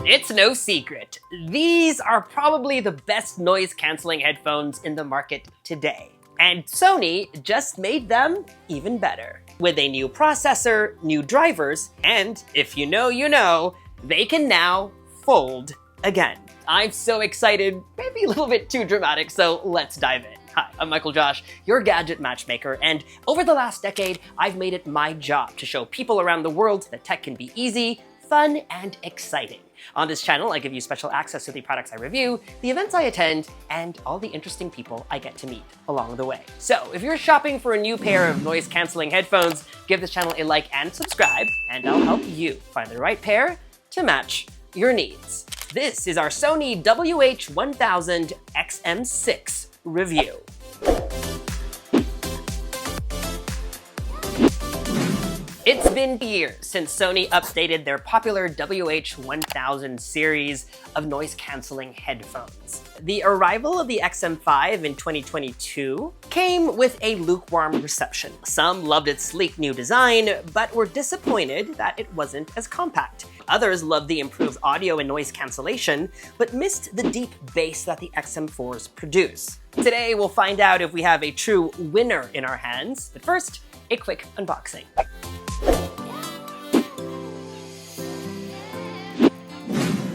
It's no secret, these are probably the best noise-canceling headphones in the market today. And Sony just made them even better. With a new processor, new drivers, and if you know, you know, they can now fold again. I'm so excited, maybe a little bit too dramatic, so let's dive in. Hi, I'm Michael Josh, your gadget matchmaker, and over the last decade, I've made it my job to show people around the world that tech can be easy, fun, and exciting. On this channel, I give you special access to the products I review, the events I attend, and all the interesting people I get to meet along the way. So if you're shopping for a new pair of noise-canceling headphones, give this channel a like and subscribe, and I'll help you find the right pair to match your needs. This is our Sony WH-1000XM6 review. It's been years since Sony updated their popular WH-1000 series of noise-canceling headphones. The arrival of the XM5 in 2022 came with a lukewarm reception. Some loved its sleek new design, but were disappointed that it wasn't as compact. Others loved the improved audio and noise cancellation, but missed the deep bass that the XM4s produce. Today, we'll find out if we have a true winner in our hands, but first, a quick unboxing.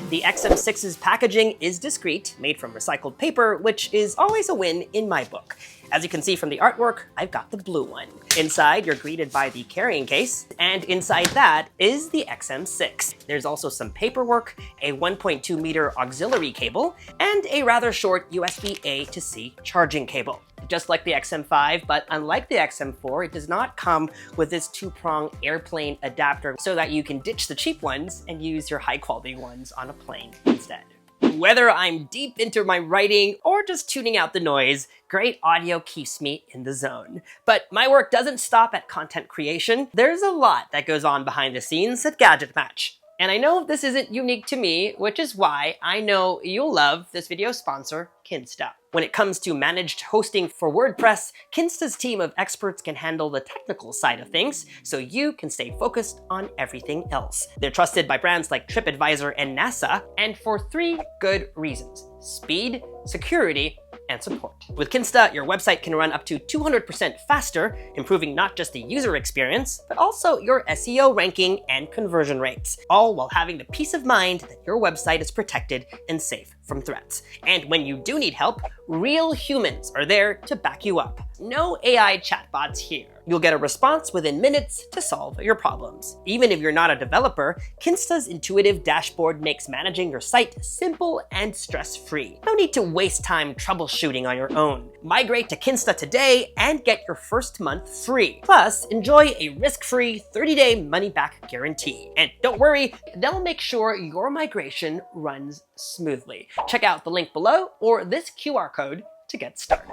The XM6's packaging is discreet, made from recycled paper, which is always a win in my book. As you can see from the artwork, I've got the blue one. Inside, you're greeted by the carrying case, and inside that is the XM6. There's also some paperwork, a 1.2 meter auxiliary cable, and a rather short USB-A to C charging cable. Just like the XM5, but unlike the XM4, it does not come with this two-prong airplane adapter so that you can ditch the cheap ones and use your high-quality ones on a plane instead. Whether I'm deep into my writing or just tuning out the noise, great audio keeps me in the zone. But my work doesn't stop at content creation. There's a lot that goes on behind the scenes at GadgetMatch. And I know this isn't unique to me, which is why I know you'll love this video's sponsor, Kinsta. When it comes to managed hosting for WordPress, Kinsta's team of experts can handle the technical side of things, so you can stay focused on everything else. They're trusted by brands like TripAdvisor and NASA, and for 3 good reasons: speed, security, and support. With Kinsta, your website can run up to 200% faster, improving not just the user experience, but also your SEO ranking and conversion rates, all while having the peace of mind that your website is protected and safe from threats. And when you do need help, real humans are there to back you up. No AI chatbots here. You'll get a response within minutes to solve your problems. Even if you're not a developer, Kinsta's intuitive dashboard makes managing your site simple and stress-free. No need to waste time troubleshooting on your own. Migrate to Kinsta today and get your first month free. Plus, enjoy a risk-free 30-day money-back guarantee. And don't worry, they'll make sure your migration runs smoothly. Check out the link below or this QR code to get started.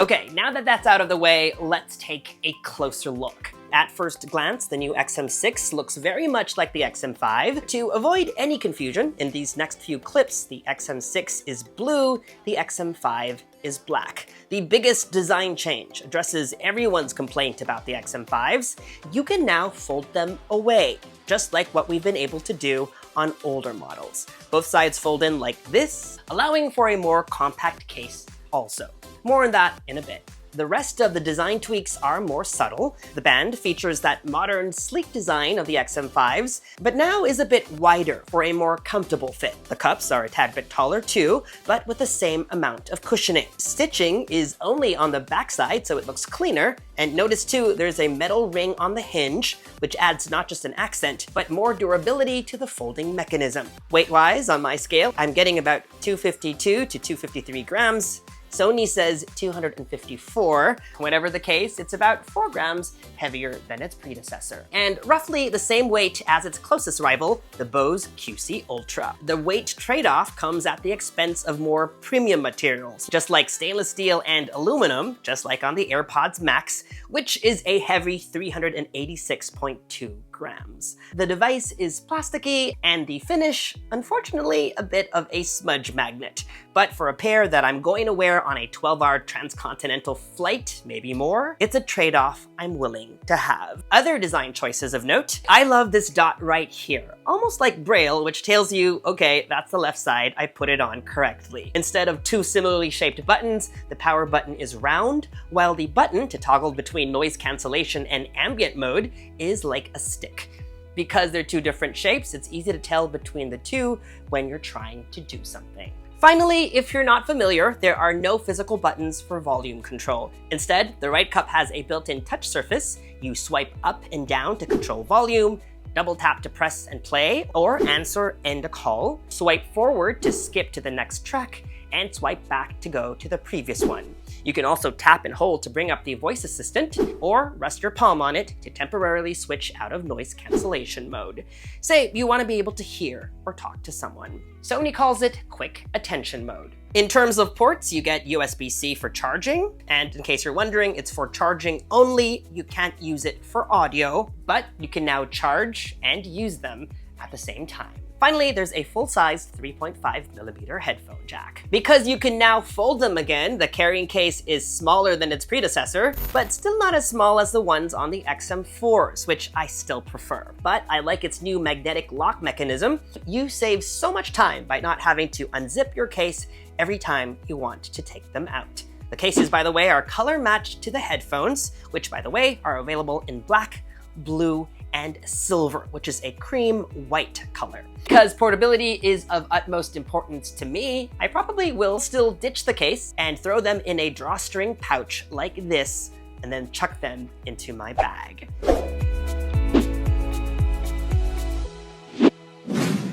Okay, now that that's out of the way, let's take a closer look. At first glance, the new XM6 looks very much like the XM5. To avoid any confusion, in these next few clips, the XM6 is blue, the XM5 is black. The biggest design change addresses everyone's complaint about the XM5s. You can now fold them away, just like what we've been able to do on older models. Both sides fold in like this, allowing for a more compact case also. More on that in a bit. The rest of the design tweaks are more subtle. The band features that modern, sleek design of the XM5s, but now is a bit wider for a more comfortable fit. The cups are a tad bit taller too, but with the same amount of cushioning. Stitching is only on the backside, so it looks cleaner. And notice too, there's a metal ring on the hinge, which adds not just an accent, but more durability to the folding mechanism. Weight-wise, on my scale, I'm getting about 252 to 253 grams. Sony says 254. Whatever the case, it's about 4 grams heavier than its predecessor, and roughly the same weight as its closest rival, the Bose QC Ultra. The weight trade-off comes at the expense of more premium materials, just like stainless steel and aluminum, just like on the AirPods Max, which is a heavy 386.2 grams. The device is plasticky, and the finish, unfortunately, a bit of a smudge magnet. But for a pair that I'm going to wear somewhere on a 12-hour transcontinental flight, maybe more, it's a trade-off I'm willing to have. Other design choices of note, I love this dot right here, almost like Braille, which tells you, okay, that's the left side, I put it on correctly. Instead of two similarly shaped buttons, the power button is round, while the button to toggle between noise cancellation and ambient mode is like a stick. Because they're two different shapes, it's easy to tell between the two when you're trying to do something. Finally, if you're not familiar, there are no physical buttons for volume control. Instead, the right cup has a built-in touch surface. You swipe up and down to control volume, double tap to press and play, or answer end a call, swipe forward to skip to the next track, and swipe back to go to the previous one. You can also tap and hold to bring up the voice assistant, or rest your palm on it to temporarily switch out of noise cancellation mode. Say you want to be able to hear or talk to someone. Sony calls it quick attention mode. In terms of ports, you get USB-C for charging, and in case you're wondering, it's for charging only. You can't use it for audio, but you can now charge and use them at the same time. Finally, there's a full-size 3.5mm headphone jack. Because you can now fold them again, the carrying case is smaller than its predecessor, but still not as small as the ones on the XM4s, which I still prefer. But I like its new magnetic lock mechanism. You save so much time by not having to unzip your case every time you want to take them out. The cases, by the way, are color matched to the headphones, which, by the way, are available in black, blue, and silver, which is a cream white color. Because portability is of utmost importance to me, I probably will still ditch the case and throw them in a drawstring pouch like this, and then chuck them into my bag.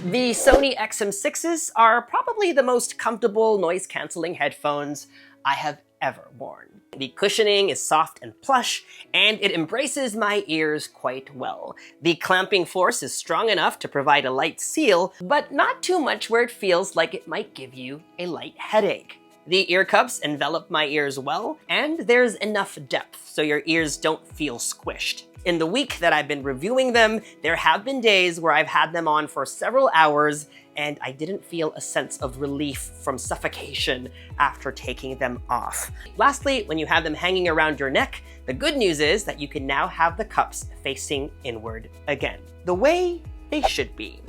The Sony XM6s are probably the most comfortable noise-canceling headphones I have ever worn. The cushioning is soft and plush, and it embraces my ears quite well. The clamping force is strong enough to provide a light seal, but not too much where it feels like it might give you a light headache. The ear cups envelop my ears well, and there's enough depth so your ears don't feel squished. In the week that I've been reviewing them, there have been days where I've had them on for several hours and I didn't feel a sense of relief from suffocation after taking them off. Lastly, when you have them hanging around your neck, the good news is that you can now have the cups facing inward again, the way they should be.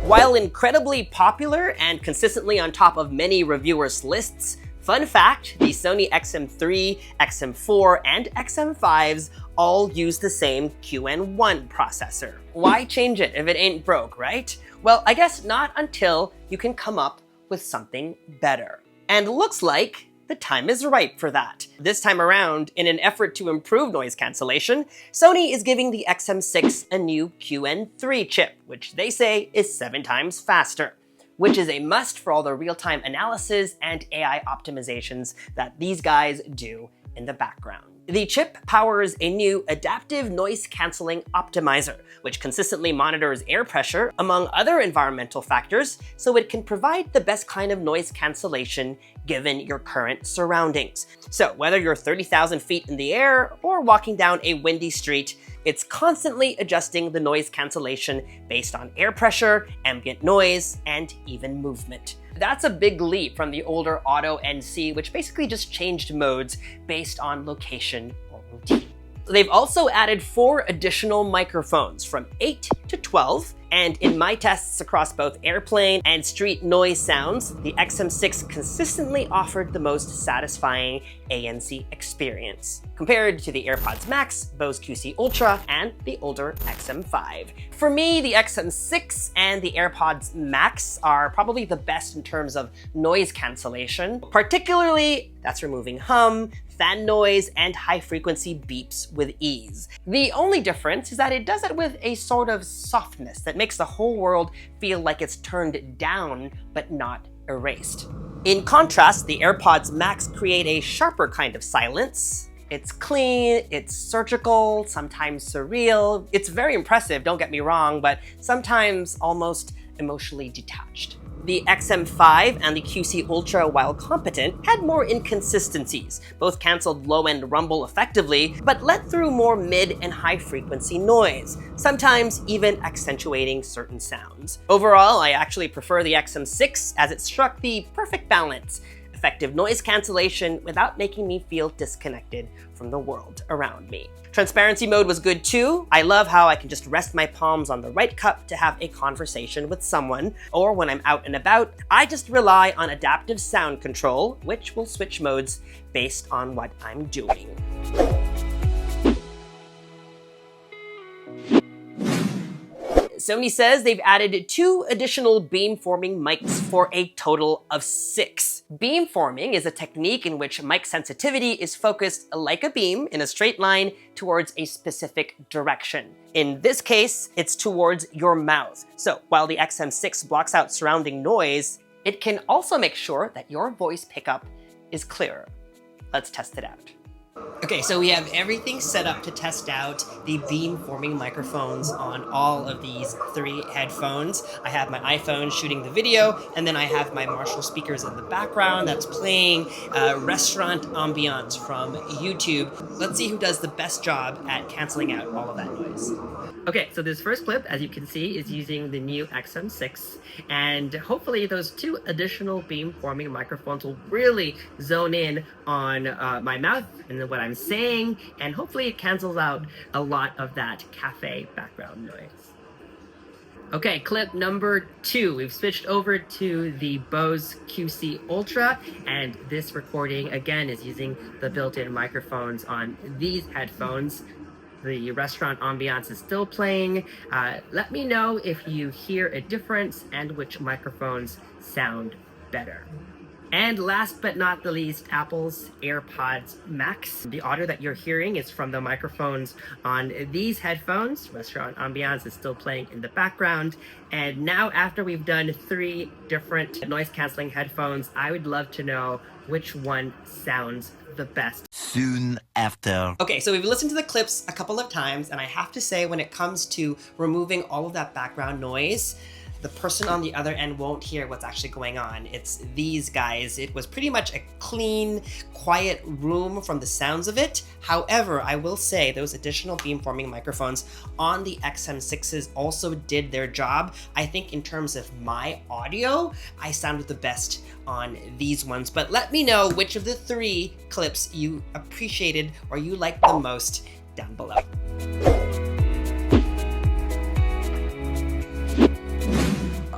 While incredibly popular and consistently on top of many reviewers' lists, fun fact, the Sony XM3, XM4, and XM5s all use the same QN1 processor. Why change it if it ain't broke, right? Well, I guess not until you can come up with something better. And looks like the time is ripe for that. This time around, in an effort to improve noise cancellation, Sony is giving the XM6 a new QN3 chip, which they say is 7 times faster, which is a must for all the real-time analysis and AI optimizations that these guys do in the background. The chip powers a new adaptive noise cancelling optimizer, which consistently monitors air pressure among other environmental factors, so it can provide the best kind of noise cancellation given your current surroundings. So whether you're 30,000 feet in the air or walking down a windy street, it's constantly adjusting the noise cancellation based on air pressure, ambient noise, and even movement. That's a big leap from the older Auto NC, which basically just changed modes based on location or routine. They've also added 4 additional microphones from 8 to 12, and in my tests across both airplane and street noise sounds, the XM6 consistently offered the most satisfying ANC experience, compared to the AirPods Max, Bose QC Ultra, and the older XM5. For me, the XM6 and the AirPods Max are probably the best in terms of noise cancellation. Particularly, that's removing hum, fan noise, and high-frequency beeps with ease. The only difference is that it does it with a sort of softness that makes the whole world feel like it's turned down but not erased. In contrast, the AirPods Max create a sharper kind of silence. It's clean, it's surgical, sometimes surreal. It's very impressive, don't get me wrong, but sometimes almost emotionally detached. The XM5 and the QC Ultra, while competent, had more inconsistencies. Both canceled low-end rumble effectively, but let through more mid and high-frequency noise, sometimes even accentuating certain sounds. Overall, I actually prefer the XM6 as it struck the perfect balance. Effective noise cancellation without making me feel disconnected from the world around me. Transparency mode was good too. I love how I can just rest my palms on the right cup to have a conversation with someone, or when I'm out and about, I just rely on adaptive sound control, which will switch modes based on what I'm doing. Sony says they've added 2 additional beamforming mics for a total of 6. Beamforming is a technique in which mic sensitivity is focused like a beam in a straight line towards a specific direction. In this case, it's towards your mouth. So while the XM6 blocks out surrounding noise, it can also make sure that your voice pickup is clearer. Let's test it out. Okay, so we have everything set up to test out the beamforming microphones on all of these 3 headphones. I have my iPhone shooting the video, and then I have my Marshall speakers in the background that's playing restaurant ambiance from YouTube. Let's see who does the best job at canceling out all of that noise. Okay, so this first clip, as you can see, is using the new XM6, and hopefully those 2 additional beamforming microphones will really zone in on my mouth and what I'm saying, and hopefully it cancels out a lot of that cafe background noise. Okay, clip number 2. We've switched over to the Bose QC Ultra, and this recording, again, is using the built-in microphones on these headphones. The restaurant ambiance is still playing. Let me know if you hear a difference and which microphones sound better. And last but not the least, Apple's AirPods Max. The audio that you're hearing is from the microphones on these headphones. Restaurant ambiance is still playing in the background. And now, after we've done 3 different noise canceling headphones, I would love to know which one sounds the best. Soon after. Okay, so we've listened to the clips a couple of times, and I have to say, when it comes to removing all of that background noise, the person on the other end won't hear what's actually going on. It's these guys. It was pretty much a clean, quiet room from the sounds of it. However, I will say those additional beamforming microphones on the XM6s also did their job. I think in terms of my audio, I sounded the best on these ones. But let me know which of the 3 clips you appreciated or you liked the most down below.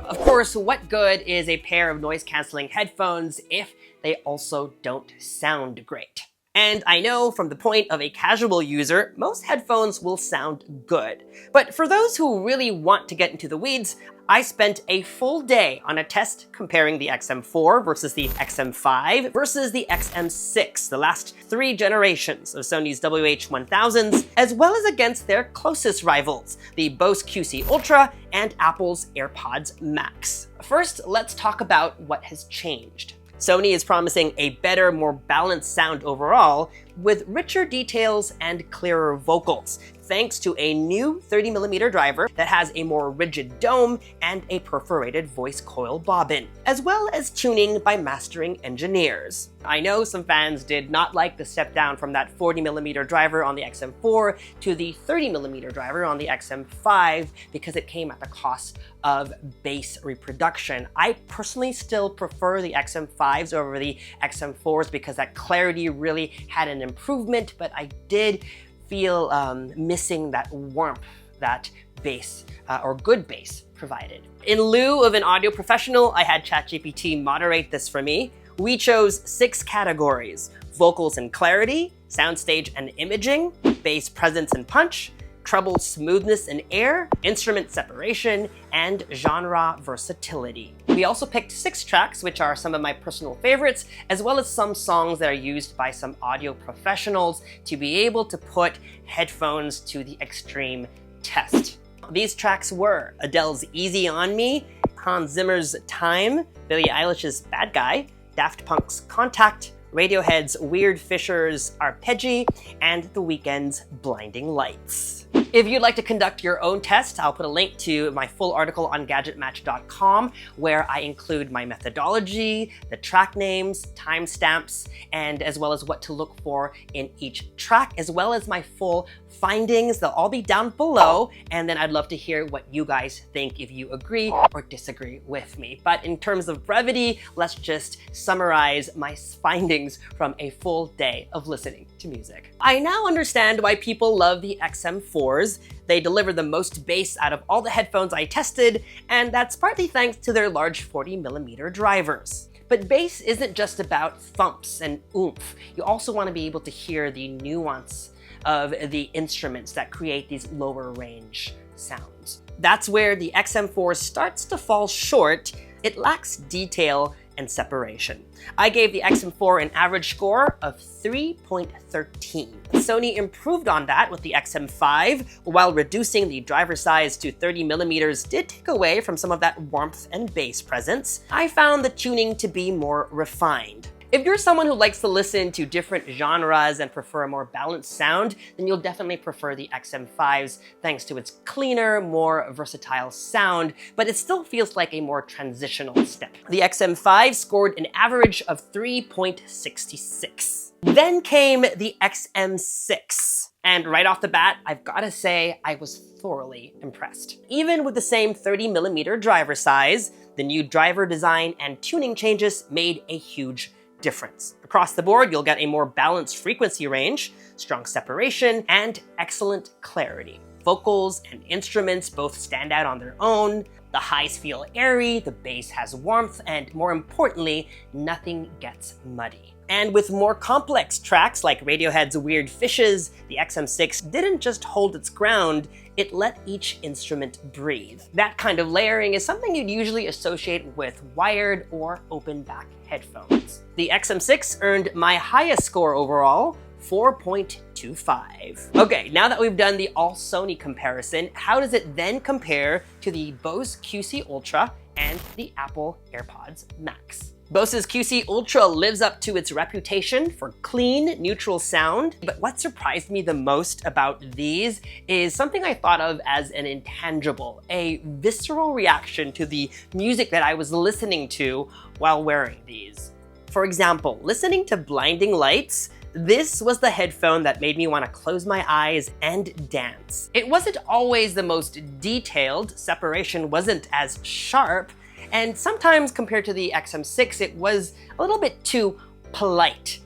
Of course, what good is a pair of noise-canceling headphones if they also don't sound great? And I know from the point of a casual user, most headphones will sound good. But for those who really want to get into the weeds, I spent a full day on a test comparing the XM4 versus the XM5 versus the XM6, the last 3 generations of Sony's WH-1000s, as well as against their closest rivals, the Bose QC Ultra and Apple's AirPods Max. First, let's talk about what has changed. Sony is promising a better, more balanced sound overall, with richer details and clearer vocals, thanks to a new 30mm driver that has a more rigid dome and a perforated voice coil bobbin, as well as tuning by mastering engineers. I know some fans did not like the step down from that 40mm driver on the XM4 to the 30mm driver on the XM5 because it came at the cost of bass reproduction. I personally still prefer the XM5s over the XM4s because that clarity really had an improvement, but I did feel missing that warmth that bass, or good bass, provided. In lieu of an audio professional, I had ChatGPT moderate this for me. We chose 6 categories: vocals and clarity, soundstage and imaging, bass presence and punch, treble smoothness and air, instrument separation, and genre versatility. We also picked 6 tracks, which are some of my personal favorites, as well as some songs that are used by some audio professionals to be able to put headphones to the extreme test. These tracks were Adele's Easy On Me, Hans Zimmer's Time, Billie Eilish's Bad Guy, Daft Punk's Contact, Radiohead's Weird Fisher's Arpeggi, and The Weeknd's Blinding Lights. If you'd like to conduct your own test, I'll put a link to my full article on GadgetMatch.com where I include my methodology, the track names, timestamps, and as well as what to look for in each track, as well as my full findings. They'll all be down below, and then I'd love to hear what you guys think, if you agree or disagree with me. But in terms of brevity, let's just summarize my findings from a full day of listening to music. I now understand why people love the XM4s. They deliver the most bass out of all the headphones I tested, and that's partly thanks to their large 40mm drivers. But bass isn't just about thumps and oomph. You also want to be able to hear the nuance of the instruments that create these lower range sounds. That's where the XM4 starts to fall short. It lacks detail and separation. I gave the XM4 an average score of 3.13. Sony improved on that with the XM5, while reducing the driver size to 30mm did take away from some of that warmth and bass presence. I found the tuning to be more refined. If you're someone who likes to listen to different genres and prefer a more balanced sound, then you'll definitely prefer the XM5s thanks to its cleaner, more versatile sound, but it still feels like a more transitional step. The XM5 scored an average of 3.66. Then came the XM6. And right off the bat, I've gotta say, I was thoroughly impressed. Even with the same 30mm driver size, the new driver design and tuning changes made a huge difference. Across the board, you'll get a more balanced frequency range, strong separation, and excellent clarity. Vocals and instruments both stand out on their own. The highs feel airy, the bass has warmth, and more importantly, nothing gets muddy. And with more complex tracks like Radiohead's Weird Fishes, the XM6 didn't just hold its ground, it let each instrument breathe. That kind of layering is something you'd usually associate with wired or open back headphones. The XM6 earned my highest score overall, 4.25. Okay, now that we've done the all Sony comparison, how does it then compare to the Bose QC Ultra and the Apple AirPods Max? Bose's QC Ultra lives up to its reputation for clean, neutral sound, but what surprised me the most about these is something I thought of as an intangible, a visceral reaction to the music that I was listening to while wearing these. For example, listening to Blinding Lights, this was the headphone that made me want to close my eyes and dance. It wasn't always the most detailed, separation wasn't as sharp, and sometimes compared to the XM6, it was a little bit too polite.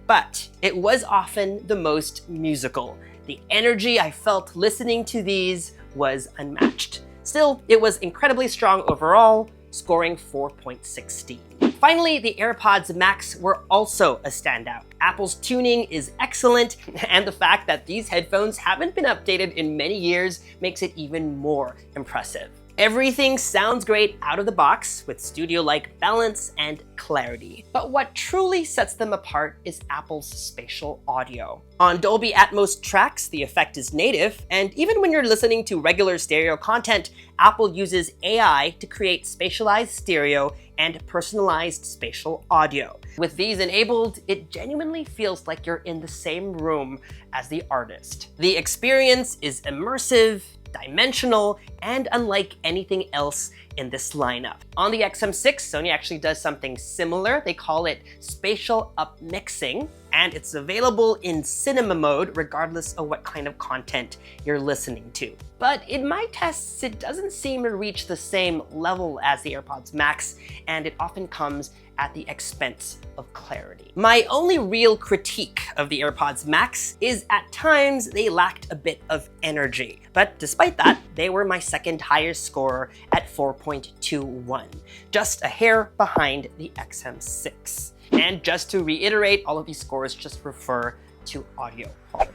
But it was often the most musical. The energy I felt listening to these was unmatched. Still, it was incredibly strong overall, scoring 4.16. Finally, the AirPods Max were also a standout. Apple's tuning is excellent, and the fact that these headphones haven't been updated in many years makes it even more impressive. Everything sounds great out of the box with studio-like balance and clarity. But what truly sets them apart is Apple's spatial audio. On Dolby Atmos tracks, the effect is native, and even when you're listening to regular stereo content, Apple uses AI to create spatialized stereo and personalized spatial audio. With these enabled, it genuinely feels like you're in the same room as the artist. The experience is immersive, dimensional, and unlike anything else in this lineup. On the XM6, Sony actually does something similar. They call it spatial upmixing, and it's available in cinema mode regardless of what kind of content you're listening to. But in my tests, it doesn't seem to reach the same level as the AirPods Max, and it often comes at the expense of clarity. My only real critique of the AirPods Max is at times they lacked a bit of energy. But despite that, they were my second highest score at 4.21, just a hair behind the XM6. And just to reiterate, all of these scores just refer to audio quality.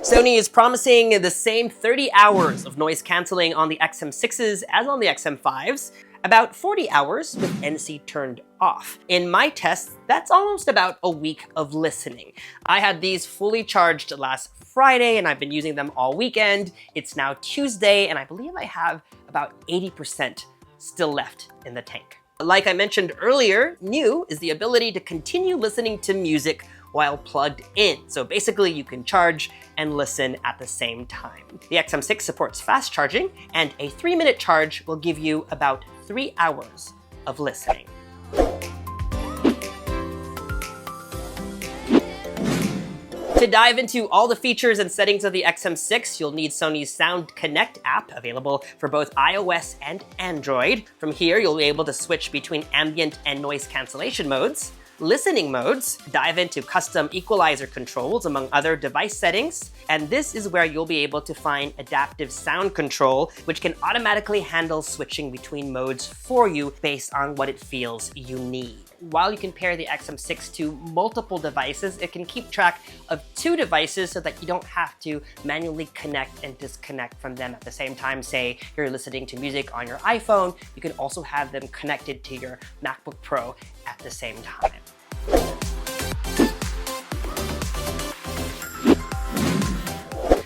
Sony is promising the same 30 hours of noise cancelling on the XM6s as on the XM5s, about 40 hours with NC turned off. In my tests, that's almost about a week of listening. I had these fully charged last Friday and I've been using them all weekend. It's now Tuesday and I believe I have about 80% still left in the tank. Like I mentioned earlier, new is the ability to continue listening to music while plugged in. So basically you can charge and listen at the same time. The XM6 supports fast charging, and a 3-minute charge will give you about 3 hours of listening. To dive into all the features and settings of the XM6, you'll need Sony's Sound Connect app, available for both iOS and Android. From here, you'll be able to switch between ambient and noise cancellation modes, listening modes, dive into custom equalizer controls, among other device settings, and this is where you'll be able to find adaptive sound control, which can automatically handle switching between modes for you based on what it feels you need. While you can pair the XM6 to multiple devices, it can keep track of 2 devices so that you don't have to manually connect and disconnect from them at the same time. Say you're listening to music on your iPhone, you can also have them connected to your MacBook Pro at the same time.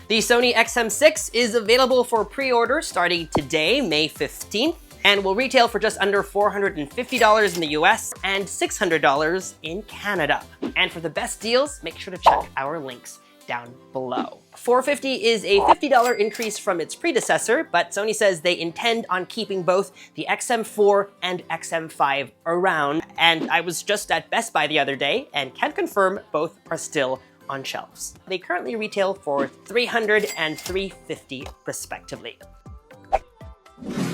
The Sony XM6 is available for pre-order starting today, May 15th. And will retail for just under $450 in the US and $600 in Canada. And for the best deals, make sure to check our links down below. $450 is a $50 increase from its predecessor, but Sony says they intend on keeping both the XM4 and XM5 around. And I was just at Best Buy the other day and can confirm both are still on shelves. They currently retail for $300 and $350 respectively.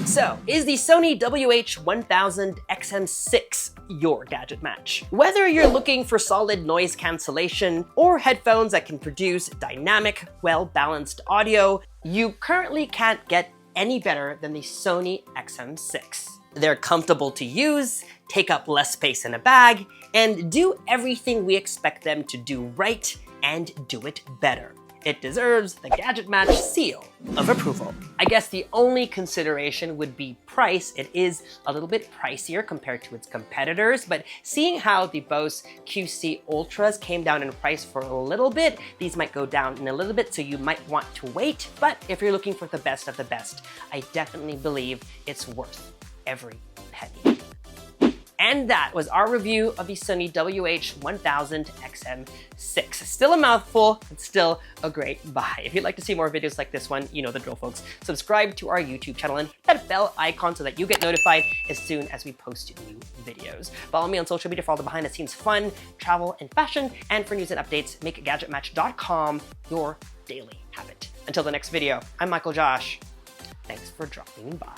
So, is the Sony WH-1000XM6 your gadget match? Whether you're looking for solid noise cancellation or headphones that can produce dynamic, well-balanced audio, you currently can't get any better than the Sony XM6. They're comfortable to use, take up less space in a bag, and do everything we expect them to do right and do it better. It deserves the GadgetMatch seal of approval. I guess the only consideration would be price. It is a little bit pricier compared to its competitors, but seeing how the Bose QC Ultras came down in price for a little bit, these might go down in a little bit, so you might want to wait. But if you're looking for the best of the best, I definitely believe it's worth every penny. And that was our review of the Sony WH-1000XM6. Still a mouthful, but still a great buy. If you'd like to see more videos like this one, you know the drill, folks. Subscribe to our YouTube channel and hit that bell icon so that you get notified as soon as we post new videos. Follow me on social media for all the behind-the-scenes fun, travel, and fashion. And for news and updates, make GadgetMatch.com your daily habit. Until the next video, I'm Michael Josh. Thanks for dropping by.